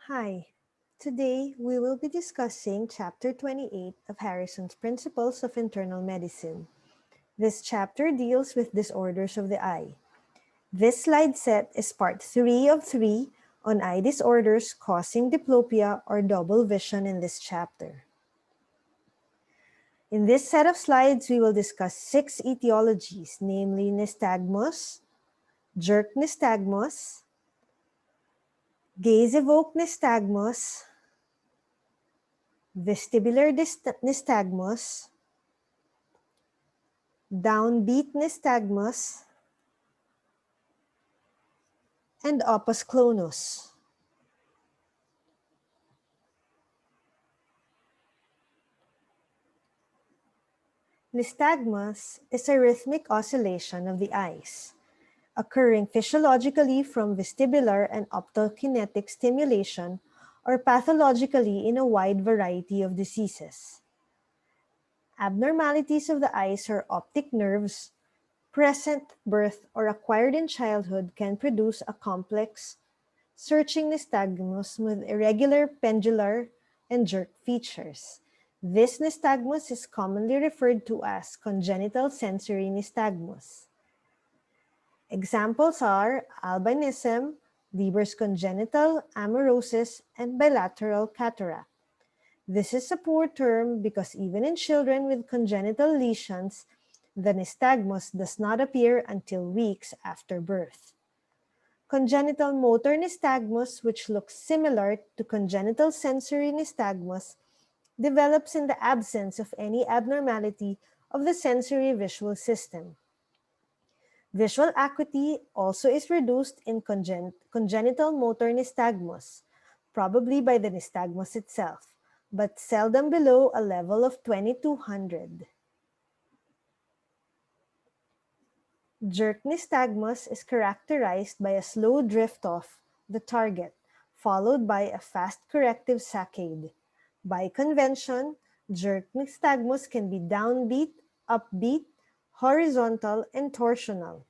Hi, today we will be discussing Chapter 28 of Harrison's Principles of Internal Medicine. This chapter deals with disorders of the eye. This slide set is part 3 of 3 on eye disorders causing diplopia or double vision in this chapter. In this set of slides, we will discuss 6 etiologies, namely nystagmus, jerk nystagmus, gaze-evoked nystagmus, vestibular nystagmus, downbeat nystagmus, and opus clonus. Nystagmus is a rhythmic oscillation of the eyes, occurring physiologically from vestibular and optokinetic stimulation or pathologically in a wide variety of diseases. Abnormalities of the eyes or optic nerves present at birth or acquired in childhood can produce a complex, searching nystagmus with irregular pendular and jerk features. This nystagmus is commonly referred to as congenital sensory nystagmus. Examples are albinism, Leber's congenital amaurosis, and bilateral cataract. This is a poor term because even in children with congenital lesions, the nystagmus does not appear until weeks after birth. Congenital motor nystagmus, which looks similar to congenital sensory nystagmus, develops in the absence of any abnormality of the sensory visual system. Visual acuity also is reduced in congenital motor nystagmus, probably by the nystagmus itself, but seldom below a level of 2200. Jerk nystagmus is characterized by a slow drift off the target, followed by a fast corrective saccade. By convention, jerk nystagmus can be downbeat, upbeat, horizontal, and torsional.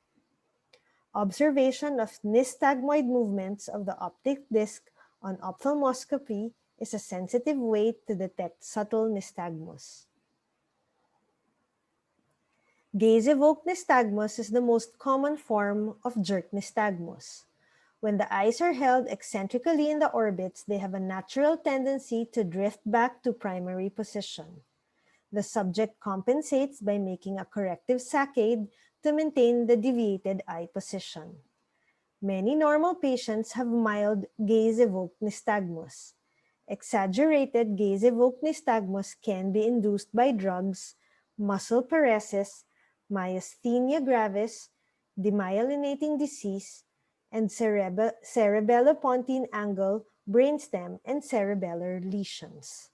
Observation of nystagmoid movements of the optic disc on ophthalmoscopy is a sensitive way to detect subtle nystagmus. Gaze-evoked nystagmus is the most common form of jerk nystagmus. When the eyes are held eccentrically in the orbits, they have a natural tendency to drift back to primary position. The subject compensates by making a corrective saccade to maintain the deviated eye position. Many normal patients have mild gaze-evoked nystagmus. Exaggerated gaze-evoked nystagmus can be induced by drugs, muscle paresis, myasthenia gravis, demyelinating disease, and cerebellopontine angle, brainstem, and cerebellar lesions.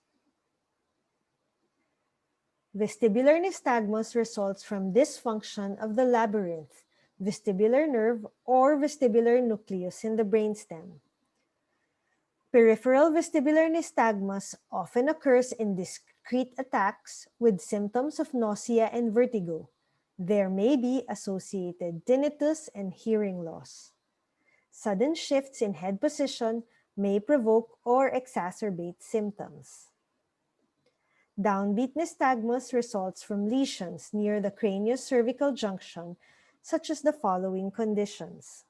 Vestibular nystagmus results from dysfunction of the labyrinth, vestibular nerve, or vestibular nucleus in the brainstem. Peripheral vestibular nystagmus often occurs in discrete attacks with symptoms of nausea and vertigo. There may be associated tinnitus and hearing loss. Sudden shifts in head position may provoke or exacerbate symptoms. Downbeat nystagmus results from lesions near the craniocervical junction, such as the following conditions.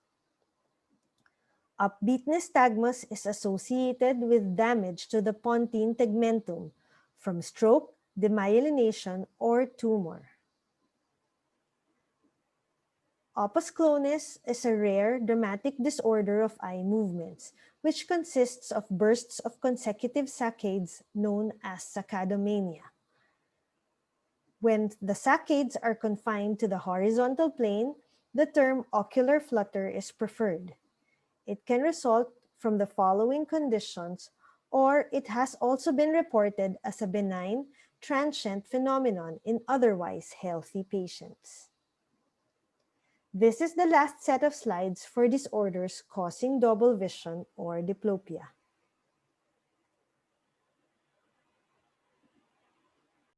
Upbeat nystagmus is associated with damage to the pontine tegmentum from stroke, demyelination, or tumor. Opus clonus is a rare, dramatic disorder of eye movements, which consists of bursts of consecutive saccades known as saccadomania. When the saccades are confined to the horizontal plane, the term ocular flutter is preferred. It can result from the following conditions, or it has also been reported as a benign, transient phenomenon in otherwise healthy patients. This is the last set of slides for disorders causing double vision or diplopia.